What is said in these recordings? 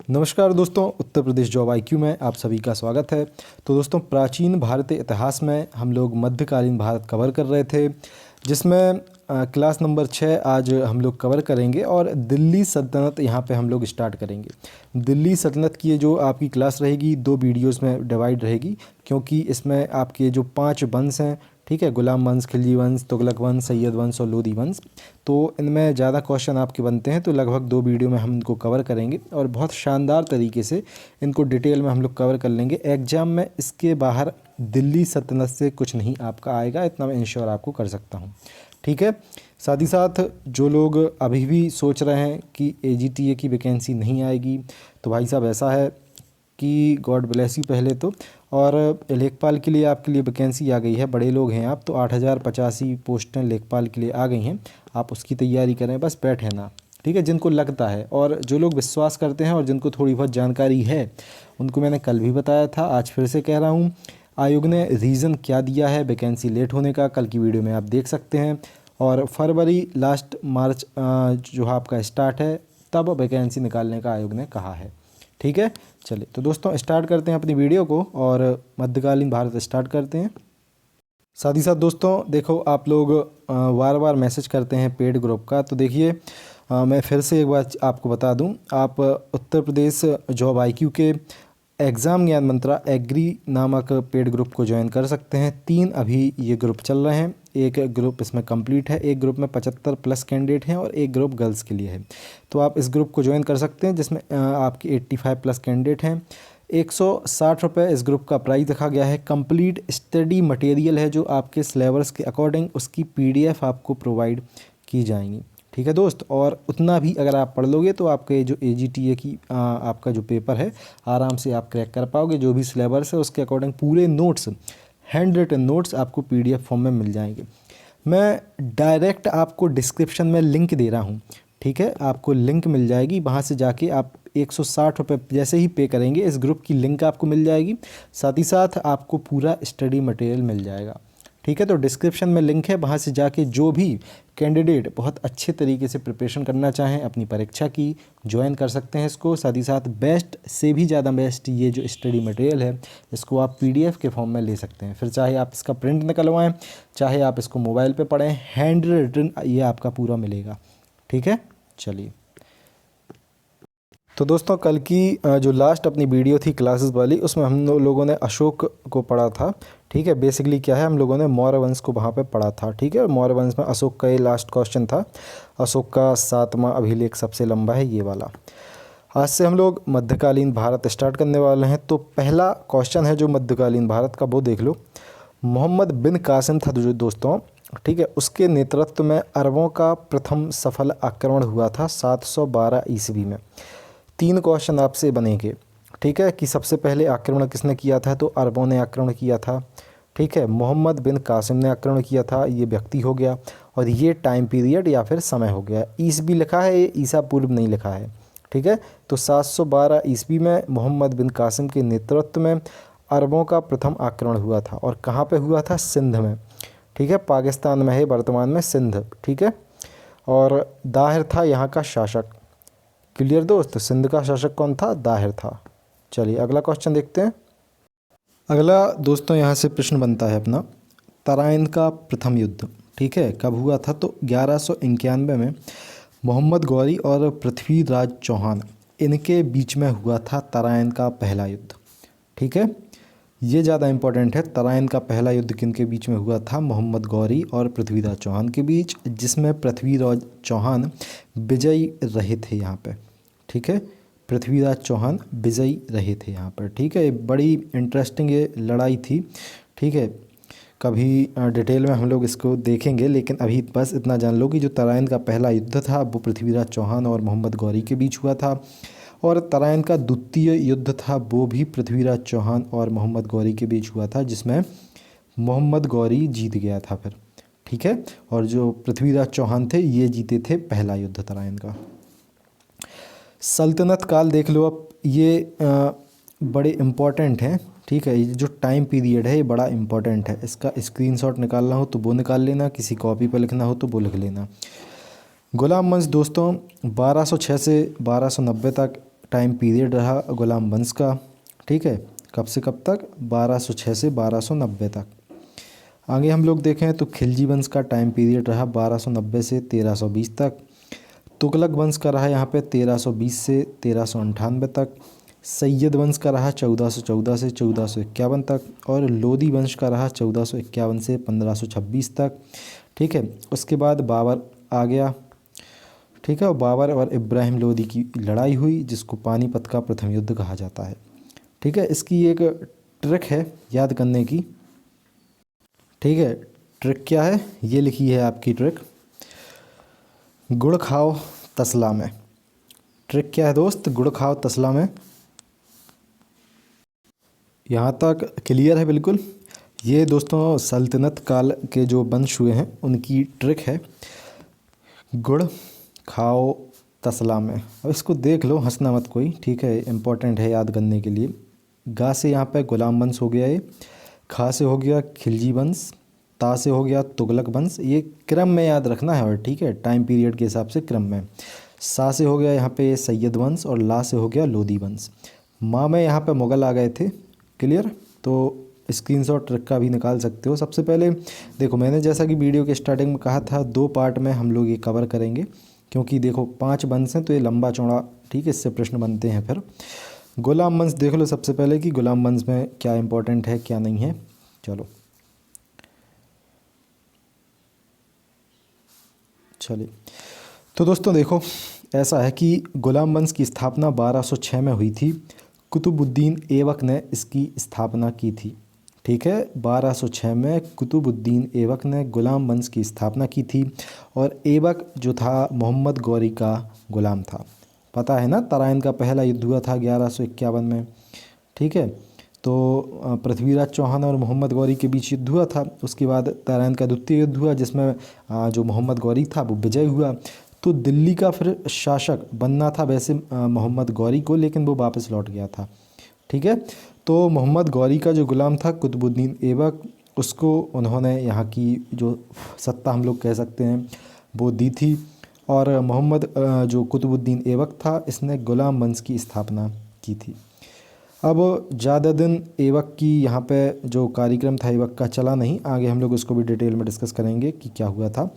नमस्कार दोस्तों, Uttar Pradesh job IQ में आप सभी का स्वागत है। तो दोस्तों, प्राचीन भारतीय इतिहास में हम लोग मध्यकालीन भारत कवर कर रहे थे, जिसमें क्लास नंबर 6 आज हम लोग कवर करेंगे और दिल्ली सल्तनत यहाँ पे हम लोग स्टार्ट करेंगे। दिल्ली सल्तनत की ये जो आपकी क्लास रहेगी 2 वीडियोस में डिवाइड रहेगी, क्योंकि इसमें आपके जो 5 वंश हैं, ठीक है, गुलाम वंश, खिलजी वंश, तुगलक वंश, सैयद वंश और लोदी वंश, तो इनमें ज़्यादा क्वेश्चन आपके बनते हैं। तो लगभग 2 वीडियो में हम इनको कवर करेंगे और बहुत शानदार तरीके से इनको डिटेल में हम लोग कवर कर लेंगे। एग्ज़ाम में इसके बाहर दिल्ली सल्तनत से कुछ नहीं आपका आएगा, इतना मैं इंश्योर आपको कर सकता हूँ, ठीक है। साथ ही साथ जो लोग अभी भी सोच रहे हैं कि AGTA की वैकेंसी नहीं आएगी, तो भाई साहब ऐसा है कि गॉड ब्लेस यू पहले तो। और लेखपाल के लिए आपके लिए वैकेंसी आ गई है, बड़े लोग हैं आप, तो 8085 पोस्टें लेखपाल के लिए आ गई हैं। आप उसकी तैयारी करें, बस बैठे ना, ठीक है, जिनको लगता है। और जो लोग विश्वास करते हैं और जिनको थोड़ी बहुत जानकारी है, उनको मैंने कल भी बताया था, आज फिर से कह रहा हूँ। आयोग ने रीज़न क्या दिया है वैकेंसी लेट होने का, कल की वीडियो में आप देख सकते हैं। और फरवरी लास्ट मार्च जो आपका स्टार्ट है, तब वैकेंसी निकालने का आयोग ने कहा है, ठीक है। चलिए तो दोस्तों, स्टार्ट करते हैं अपनी वीडियो को और मध्यकालीन भारत स्टार्ट करते हैं। साथ ही साथ दोस्तों देखो, आप लोग बार बार मैसेज करते हैं पेड ग्रुप का, तो देखिए मैं फिर से एक बार आपको बता दूं, आप उत्तर प्रदेश जॉब आईक्यू के एग्ज़ाम ज्ञान मंत्रा एग्री नामक पेड ग्रुप को ज्वाइन कर सकते हैं। 3 अभी ये ग्रुप चल रहे हैं। एक ग्रुप इसमें कंप्लीट है, एक ग्रुप में 75+ कैंडिडेट हैं और एक ग्रुप गर्ल्स के लिए है। तो आप इस ग्रुप को ज्वाइन कर सकते हैं, जिसमें आपके 85+ कैंडिडेट हैं। 160 रुपये इस ग्रुप का प्राइस रखा गया है। कंप्लीट स्टडी मटेरियल है जो आपके सिलेबस के अकॉर्डिंग, उसकी PDF आपको प्रोवाइड की जाएंगी, ठीक है दोस्त। और उतना भी अगर आप पढ़ लोगे तो आपके जो AGTA की आपका जो पेपर है, आराम से आप क्रैक कर पाओगे। जो भी सिलेबस है उसके अकॉर्डिंग पूरे नोट्स, हैंड रिटन नोट्स आपको PDF फॉर्म में मिल जाएंगे। मैं डायरेक्ट आपको डिस्क्रिप्शन में लिंक दे रहा हूँ, ठीक है, आपको लिंक मिल जाएगी, वहाँ से जाके आप 160 रुपये जैसे ही पे करेंगे, इस ग्रुप की लिंक आपको मिल जाएगी। साथ ही साथ आपको पूरा स्टडी मटेरियल मिल जाएगा, ठीक है। तो डिस्क्रिप्शन में लिंक है, वहाँ से जाके जो भी कैंडिडेट बहुत अच्छे तरीके से प्रिपरेशन करना चाहें अपनी परीक्षा की, ज्वाइन कर सकते हैं इसको। साथ ही साथ बेस्ट से भी ज़्यादा बेस्ट ये जो स्टडी मटेरियल है, इसको आप PDF के फॉर्म में ले सकते हैं। फिर चाहे आप इसका प्रिंट निकलवाएं, चाहे आप इसको मोबाइल पे पढ़ें, हैंड रिटन ये आपका पूरा मिलेगा, ठीक है। चलिए तो दोस्तों, कल की जो लास्ट अपनी वीडियो थी क्लासेस वाली, उसमें हम लोगों ने अशोक को पढ़ा था, ठीक है। बेसिकली क्या है, हम लोगों ने मौर्य वंश को वहाँ पे पढ़ा था, ठीक है। मौर्य वंश में अशोक का ये लास्ट क्वेश्चन था। अशोक का 7वां अभिलेख सबसे लंबा है, ये वाला। आज से हम लोग मध्यकालीन भारत स्टार्ट करने वाले हैं। तो पहला क्वेश्चन है जो मध्यकालीन भारत का, वो देख लो। मोहम्मद बिन कासिम था जो दोस्तों, ठीक है, उसके नेतृत्व में अरबों का प्रथम सफल आक्रमण हुआ था 712 ईस्वी में। 3 क्वेश्चन आपसे बनेंगे, ठीक है, कि सबसे पहले आक्रमण किसने किया था, तो अरबों ने आक्रमण किया था, ठीक है। मोहम्मद बिन कासिम ने आक्रमण किया था, ये व्यक्ति हो गया। और ये टाइम पीरियड या फिर समय हो गया। ईस्वी लिखा है, ये ईसा पूर्व नहीं लिखा है, ठीक है। तो 712 ईस्वी में मोहम्मद बिन कासिम के नेतृत्व में अरबों का प्रथम आक्रमण हुआ था। और कहाँ पे हुआ था, सिंध में, ठीक है, पाकिस्तान में है वर्तमान में सिंध, ठीक है। और दाहिर था यहाँ का शासक। क्लियर दोस्त, सिंध का शासक कौन था, दाहिर था। चलिए अगला क्वेश्चन देखते हैं। अगला दोस्तों यहाँ से प्रश्न बनता है अपना, तराइन का प्रथम युद्ध, ठीक है, कब हुआ था, तो 1191 में मोहम्मद गौरी और पृथ्वीराज चौहान, इनके बीच में हुआ था तराइन का पहला युद्ध, ठीक है। ये ज़्यादा इम्पोर्टेंट है, तराइन का पहला युद्ध किनके बीच में हुआ था, मोहम्मद गौरी और पृथ्वीराज चौहान के बीच, जिसमें पृथ्वीराज चौहान विजयी रहे थे यहाँ पे, ठीक है। पृथ्वीराज चौहान विजयी रहे थे यहाँ पर, ठीक है। बड़ी इंटरेस्टिंग ये लड़ाई थी, ठीक है। कभी डिटेल में हम लोग इसको देखेंगे, लेकिन अभी बस इतना जान लो कि जो तराइन का पहला युद्ध था वो पृथ्वीराज चौहान और मोहम्मद गौरी के बीच हुआ था। और तराइन का द्वितीय युद्ध था वो भी पृथ्वीराज चौहान और मोहम्मद गौरी के बीच हुआ था, जिसमें मोहम्मद गौरी जीत गया था फिर, ठीक है। और जो पृथ्वीराज चौहान थे ये जीते थे पहला युद्ध तराइन का। सल्तनत काल देख लो अब, ये बड़े इम्पॉर्टेंट हैं, ठीक है। ये जो टाइम पीरियड है ये बड़ा इम्पॉर्टेंट है। इसका स्क्रीनशॉट निकालना हो तो वो निकाल लेना, किसी कॉपी पर लिखना हो तो वो लिख लेना। गुलाम वंश दोस्तों 1206 से 1290 तक टाइम पीरियड रहा गुलाम वंश का, ठीक है, कब से कब तक, 1206 से 1290 तक। आगे हम लोग देखें तो खिलजी वंश का टाइम पीरियड रहा 1290 से 1320 तक। तुगलक वंश का रहा यहाँ पे 1320 से 1398 तक। सैयद वंश का रहा 1414 से 1451 तक। और लोदी वंश का रहा 1451 से 1526 तक, ठीक है। उसके बाद बाबर आ गया, ठीक है, और बाबर और इब्राहिम लोदी की लड़ाई हुई जिसको पानीपत का प्रथम युद्ध कहा जाता है, ठीक है। इसकी एक ट्रिक है याद करने की, ठीक है। ट्रिक क्या है, ये लिखी है आपकी ट्रिक, गुड़ खाओ तसला में। ट्रिक क्या है दोस्त, गुड़ खाओ तसला में। यहाँ तक क्लियर है बिल्कुल। ये दोस्तों सल्तनत काल के जो वंश हुए हैं उनकी ट्रिक है, गुड़ खाओ तसला में। अब इसको देख लो, हंसना मत कोई, ठीक है, इम्पोर्टेंट है याद करने के लिए। गा से यहाँ पे गुलाम वंश हो गया ये, खा से हो गया खिलजी वंश, ता से हो गया तुगलक वंश, ये क्रम में याद रखना है, और ठीक है, टाइम पीरियड के हिसाब से क्रम में। सा से हो गया यहाँ पे सैयद वंश, और ला से हो गया लोदी वंश। माँ में यहाँ पे मुग़ल आ गए थे, क्लियर। तो स्क्रीनशॉट ट्रिक का भी निकाल सकते हो। सबसे पहले देखो, मैंने जैसा कि वीडियो के स्टार्टिंग में कहा था 2 पार्ट में हम लोग ये कवर करेंगे, क्योंकि देखो 5 वंश हैं तो ये लंबा चौड़ा, ठीक है, इससे प्रश्न बनते हैं। फिर गुलाम वंश देख लो सबसे पहले कि गुलाम वंश में क्या इंपॉर्टेंट है क्या नहीं है। चलो चलिए, तो दोस्तों देखो, ऐसा है कि गुलाम वंश की स्थापना 1206 में हुई थी। कुतुबुद्दीन ऐबक ने इसकी स्थापना की थी, ठीक है। 1206 में कुतुबुद्दीन ऐबक ने गुलाम वंश की स्थापना की थी। और ऐबक जो था मोहम्मद गौरी का गुलाम था, पता है ना, तराइन का पहला युद्ध हुआ था 1151 में, ठीक है। तो पृथ्वीराज चौहान और मोहम्मद गौरी के बीच युद्ध हुआ था। उसके बाद तराइन का द्वितीय युद्ध हुआ जिसमें जो मोहम्मद गौरी था वो विजय हुआ। तो दिल्ली का फिर शासक बनना था वैसे मोहम्मद गौरी को, लेकिन वो वापस लौट गया था, ठीक है। तो मोहम्मद गौरी का जो गुलाम था कुतुबुद्दीन ऐबक, उसको उन्होंने यहाँ की जो सत्ता हम लोग कह सकते हैं वो दी थी। और मोहम्मद जो कुतुबुद्दीन ऐबक था, इसने गुलाम वंश की स्थापना की थी। अब ज़्यादा दिन ऐबक की यहाँ पे जो कार्यक्रम था ऐबक का चला नहीं, आगे हम लोग उसको भी डिटेल में डिस्कस करेंगे कि क्या हुआ था।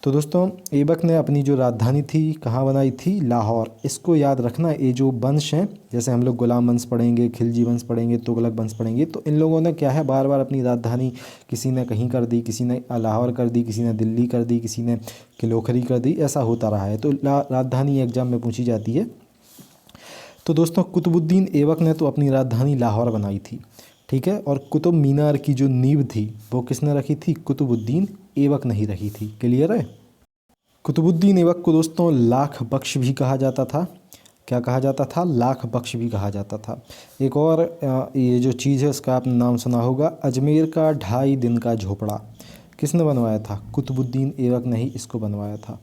तो दोस्तों ऐबक ने अपनी जो राजधानी थी कहाँ बनाई थी, लाहौर। इसको याद रखना, ये जो वंश हैं, जैसे हम लोग गुलाम वंश पढ़ेंगे, खिलजी वंश पढ़ेंगे, तुगलक वंश पढ़ेंगे, तो इन लोगों ने क्या है बार बार अपनी राजधानी, किसी ने कहीं कर दी, किसी ने लाहौर कर दी, किसी ने दिल्ली कर दी, किसी ने किलोखरी कर दी, ऐसा होता रहा है। तो राजधानी एग्जाम में पूछी जाती है। तो दोस्तों कुतुबुद्दीन ऐबक ने तो अपनी राजधानी लाहौर बनाई थी, ठीक है। और कुतुब मीनार की जो नींव थी वो किसने रखी थी, कुतुबुद्दीन ऐबक नहीं रखी थी, क्लियर है। कुतुबुद्दीन ऐबक को दोस्तों लाख बख्श भी कहा जाता था। क्या कहा जाता था, लाख बख्श भी कहा जाता था। एक और ये जो चीज़ है उसका आपने नाम सुना होगा, अजमेर का 2.5 दिन का झोपड़ा किसने बनवाया था, कुतुबुद्दीन ऐबक ने ही इसको बनवाया था।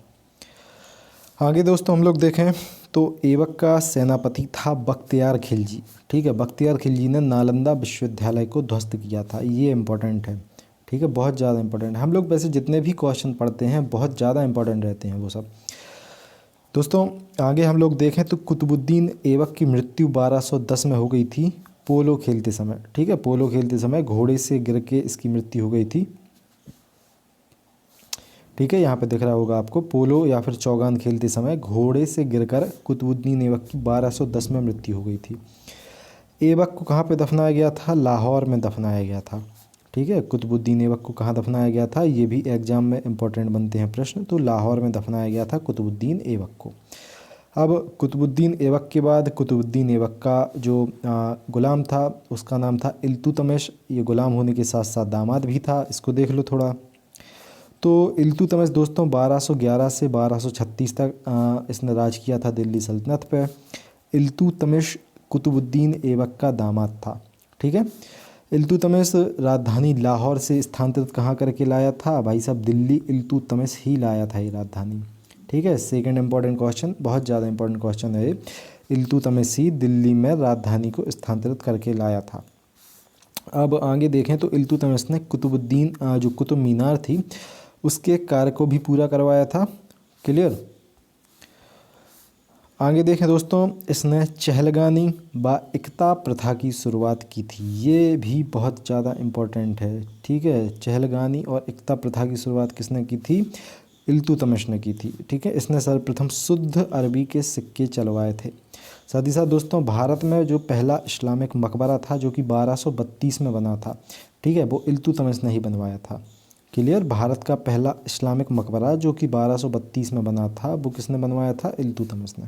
आगे दोस्तों हम लोग देखें तो ऐबक का सेनापति था बख्तियार खिलजी, ठीक है। बख्तियार खिलजी ने नालंदा विश्वविद्यालय को ध्वस्त किया था, ये इंपॉर्टेंट है, ठीक है, बहुत ज़्यादा इंपॉर्टेंट है। हम लोग वैसे जितने भी क्वेश्चन पढ़ते हैं बहुत ज़्यादा इंपॉर्टेंट रहते हैं वो सब। दोस्तों आगे हम लोग देखें तो कुतुबुद्दीन ऐबक की मृत्यु 1210 में हो गई थी, पोलो खेलते समय, ठीक है। पोलो खेलते समय घोड़े से गिर के इसकी मृत्यु हो गई थी, ठीक है। यहाँ पे दिख रहा होगा आपको, पोलो या फिर चौगान खेलते समय घोड़े से गिरकर कुतुबुद्दीन ऐबक की 1210 में मृत्यु हो गई थी। ऐबक को कहाँ पे दफनाया गया था, लाहौर में दफनाया गया था, ठीक है। कुतुबुद्दीन ऐबक को कहाँ दफनाया गया था, ये भी एग्जाम में इंपॉर्टेंट बनते हैं प्रश्न। तो लाहौर में दफनाया गया था कुतुबुद्दीन ऐबक को। अब कुतुबुद्दीन ऐबक के बाद कुतुबुद्दीन ऐबक का जो गुलाम था उसका नाम था इल्तुतमिश। ये गुलाम होने के साथ साथ दामाद भी था, इसको देख लो थोड़ा। तो इल्तुतमिश दोस्तों 1211 से 1236 तक इसने राज किया था दिल्ली सल्तनत पे। इल्तुतमिश कुतुबुद्दीन ऐबक का दामाद था, ठीक है। इल्तुतमिश राजधानी लाहौर से स्थानांतरित कहाँ करके लाया था, भाई साहब दिल्ली इल्तुतमिश ही लाया था ये राजधानी, ठीक है। सेकंड इंपॉर्टेंट क्वेश्चन, बहुत ज़्यादा इंपॉर्टेंट क्वेश्चन है। इल्तुतमिश ही दिल्ली में राजधानी को स्थानांतरित करके लाया था। अब आगे देखें तो इल्तुतमिश ने कुतुबुद्दीन जो कुतुब मीनार थी उसके कार्य को भी पूरा करवाया था, क्लियर। आगे देखें दोस्तों, इसने चहलगानी व एकता प्रथा की शुरुआत की थी। ये भी बहुत ज़्यादा इम्पोर्टेंट है, ठीक है। चहलगानी और एकता प्रथा की शुरुआत किसने की थी? इल्तुतमिश ने की थी, ठीक है। इसने सर्वप्रथम शुद्ध अरबी के सिक्के चलवाए थे। साथ ही साथ दोस्तों, भारत में जो पहला इस्लामिक मकबरा था जो कि 1232 में बना था, ठीक है, वो इल्तुतमिश ने ही बनवाया था। क्लियर। भारत का पहला इस्लामिक मकबरा जो कि 1232 में बना था, वो किसने बनवाया था? इल्तुतमिश ने।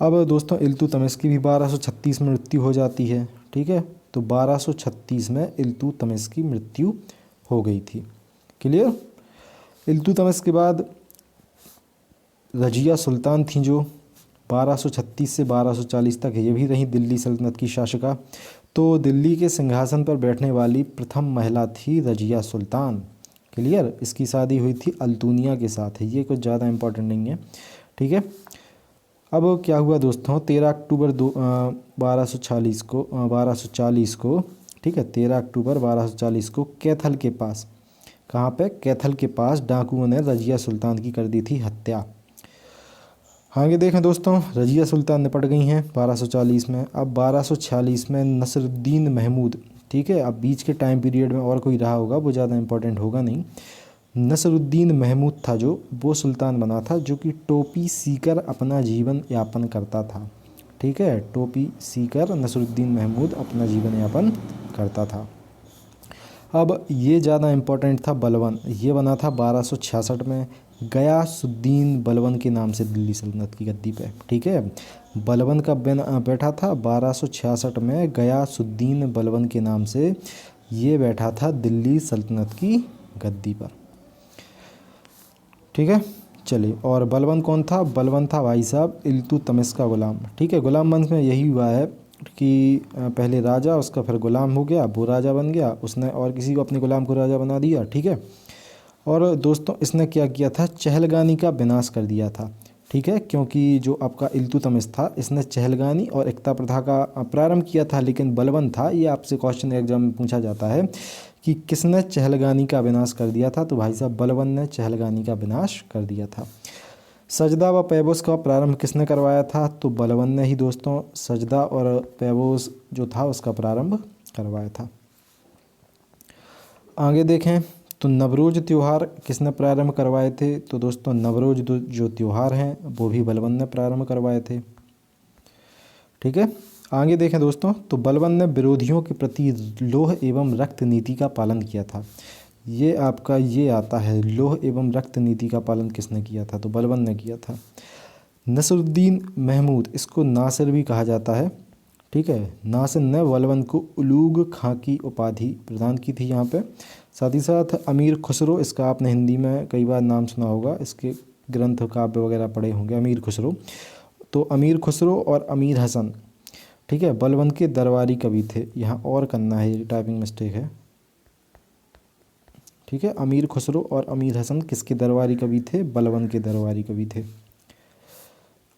अब दोस्तों, इल्तुतमिश की भी 1236 में मृत्यु हो जाती है, ठीक है। तो 1236 में इल्तुतमिश की मृत्यु हो गई थी। क्लियर। इल्तुतमिश के बाद रजिया सुल्तान थी जो 1236 से 1240 तक ये भी रही दिल्ली सल्तनत की शासिका। तो दिल्ली के सिंहासन पर बैठने वाली प्रथम महिला थी रजिया सुल्तान। क्लियर। इसकी शादी हुई थी अल्तुनिया के साथ। ये कुछ ज़्यादा इम्पोर्टेंट नहीं है, ठीक है। अब क्या हुआ दोस्तों, 13 अक्टूबर 1240 को, ठीक है, 13 अक्टूबर 1240 को कैथल के पास, कहाँ पे? कैथल के पास डाकुओं ने रजिया सुल्तान की कर दी थी हत्या। आगे देखें दोस्तों, रजिया सुल्तान निपट गई हैं 1240 में। अब 1246 में नसरुद्दीन महमूद, ठीक है। अब बीच के टाइम पीरियड में और कोई रहा होगा, वो ज़्यादा इंपॉर्टेंट होगा नहीं। नसरुद्दीन महमूद था जो, वो सुल्तान बना था जो कि टोपी सीकर अपना जीवन यापन करता था, ठीक है। टोपी सीकर नसरुद्दीन महमूद अपना जीवन यापन करता था। अब ये ज़्यादा इम्पोर्टेंट था बलबन। ये बना था 1266 में गयासुद्दीन बलबन के नाम से दिल्ली सल्तनत की गद्दी पे, ठीक है। बलबन का बैठा था 1266 में गयासुद्दीन बलबन के नाम से, ये बैठा था दिल्ली सल्तनत की गद्दी पर, ठीक है। चलिए, और बलबन कौन था? बलबन था भाई साहब इल्तुतमिश का गुलाम, ठीक है। गुलाम वंश में यही हुआ है कि पहले राजा, उसका फिर गुलाम हो गया, वो राजा बन गया, उसने और किसी को अपने गुलाम को राजा बना दिया, ठीक है। और दोस्तों, इसने क्या किया था? चहलगानी का विनाश कर दिया था, ठीक है। क्योंकि जो आपका इल्तुतमिश था, इसने चहलगानी और एकता प्रथा का प्रारंभ किया था, लेकिन बलबन था। ये आपसे क्वेश्चन एग्जाम में पूछा जाता है कि किसने चहलगानी का विनाश कर दिया था? तो भाई साहब बलबन ने चहलगानी का विनाश कर दिया था। सजदा व पैबोस का प्रारंभ किसने करवाया था? तो बलबन ने ही दोस्तों सजदा और पैबोस जो था उसका प्रारंभ करवाया था। आगे देखें तो नवरोज़ त्यौहार किसने प्रारंभ करवाए थे? तो दोस्तों नवरोज़ जो त्यौहार हैं वो भी बलबन ने प्रारंभ करवाए थे, ठीक है। आगे देखें दोस्तों, तो बलबन ने विरोधियों के प्रति लोह एवं रक्त नीति का पालन किया था। ये आपका ये आता है, लोह एवं रक्त नीति का पालन किसने किया था? तो बलबन ने किया था। नसरुद्दीन महमूद, इसको नासिर भी कहा जाता है, ठीक है। नासिर ने बलबन को उलूग खां की उपाधि प्रदान की थी यहाँ पे। साथ ही साथ अमीर खुसरो, इसका आपने हिंदी में कई बार नाम सुना होगा, इसके ग्रंथ काव्य वगैरह पढ़े होंगे, अमीर खुसरो। तो अमीर खुसरो और अमीर हसन, ठीक है, बलबन के दरबारी कवि थे। यहाँ और करना है, ये टाइपिंग मिस्टेक है, ठीक है। अमीर खुसरो और अमीर हसन किसके दरबारी कवि थे? बलबन के दरबारी कवि थे।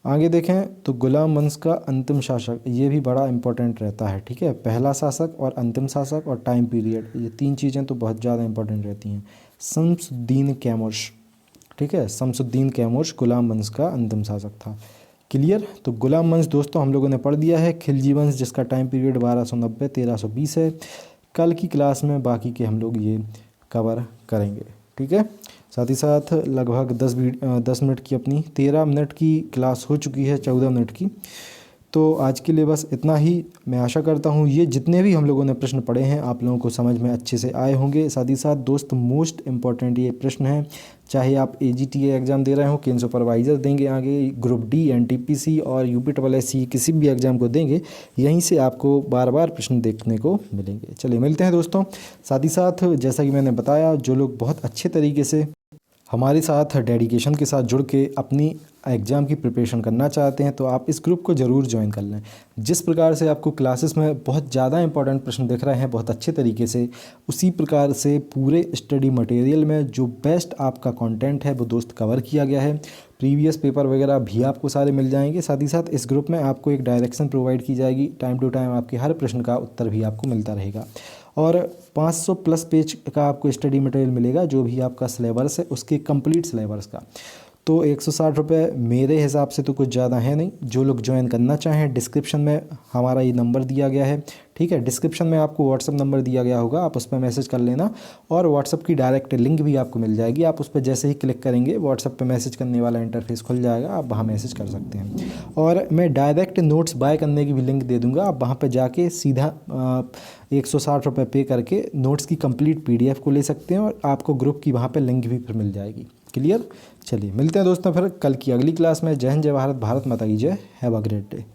आगे देखें तो गुलाम वंश का अंतिम शासक, ये भी बड़ा इंपॉर्टेंट रहता है, ठीक है। पहला शासक और अंतिम शासक और टाइम पीरियड, ये तीन चीज़ें तो बहुत ज़्यादा इंपॉर्टेंट रहती हैं। शम्सुद्दीन कैमूश, ठीक है, शम्सुद्दीन कैमूश गुलाम वंश का अंतिम शासक था। क्लियर। तो गुलाम वंश दोस्तों हम लोगों ने पढ़ दिया है। खिलजी वंश जिसका टाइम पीरियड 1290-1320 है। कल की क्लास में बाकी के हम लोग ये कवर करेंगे, ठीक है। साथ ही साथ लगभग 10 मिनट की अपनी 13 मिनट की क्लास हो चुकी है, 14 मिनट की। तो आज के लिए बस इतना ही। मैं आशा करता हूँ ये जितने भी हम लोगों ने प्रश्न पढ़े हैं आप लोगों को समझ में अच्छे से आए होंगे। साथ ही साथ दोस्त मोस्ट इम्पॉर्टेंट ये प्रश्न है, चाहे आप AGTA एग्ज़ाम दे रहे हो, केन सुपरवाइज़र देंगे, आगे ग्रुप D, NTPC और UPSSC किसी भी एग्ज़ाम को देंगे, यहीं से आपको बार बार प्रश्न देखने को मिलेंगे। चलिए मिलते हैं दोस्तों। साथ ही साथ जैसा कि मैंने बताया, जो लोग बहुत अच्छे तरीके से हमारे साथ डेडिकेशन के साथ जुड़ के अपनी एग्ज़ाम की प्रिपरेशन करना चाहते हैं तो आप इस ग्रुप को ज़रूर ज्वाइन कर लें। जिस प्रकार से आपको क्लासेस में बहुत ज़्यादा इंपॉर्टेंट प्रश्न दिख रहे हैं बहुत अच्छे तरीके से, उसी प्रकार से पूरे स्टडी मटेरियल में जो बेस्ट आपका कंटेंट है वो दोस्त कवर किया गया है। प्रीवियस पेपर वगैरह भी आपको सारे मिल जाएंगे। साथ ही साथ इस ग्रुप में आपको एक डायरेक्शन प्रोवाइड की जाएगी, टाइम टू टाइम आपके हर प्रश्न का उत्तर भी आपको मिलता रहेगा। और 500 प्लस पेज का आपको स्टडी मटेरियल मिलेगा, जो भी आपका सिलेबस है उसके कंप्लीट सिलेबस का। तो 160 रुपये मेरे हिसाब से तो कुछ ज़्यादा है नहीं। जो लोग ज्वाइन करना चाहें, डिस्क्रिप्शन में हमारा ये नंबर दिया गया है, ठीक है। डिस्क्रिप्शन में आपको व्हाट्सअप नंबर दिया गया होगा, आप उस पर मैसेज कर लेना और व्हाट्सअप की डायरेक्ट लिंक भी आपको मिल जाएगी। आप उस पर जैसे ही क्लिक करेंगे व्हाट्सअप पे मैसेज करने वाला इंटरफेस खुल जाएगा, आप वहाँ मैसेज कर सकते हैं। और मैं डायरेक्ट नोट्स बाय करने की भी लिंक दे दूँगा, आप वहाँ पर जाके सीधा 160 रुपये पे करके नोट्स की कंप्लीट PDF को ले सकते हैं और आपको ग्रुप की वहाँ पर लिंक भी फिर मिल जाएगी। क्लियर? चलिए मिलते हैं दोस्तों फिर कल की अगली क्लास में। जय हिंद, जय भारत, भारत माता की जय। Have a great day.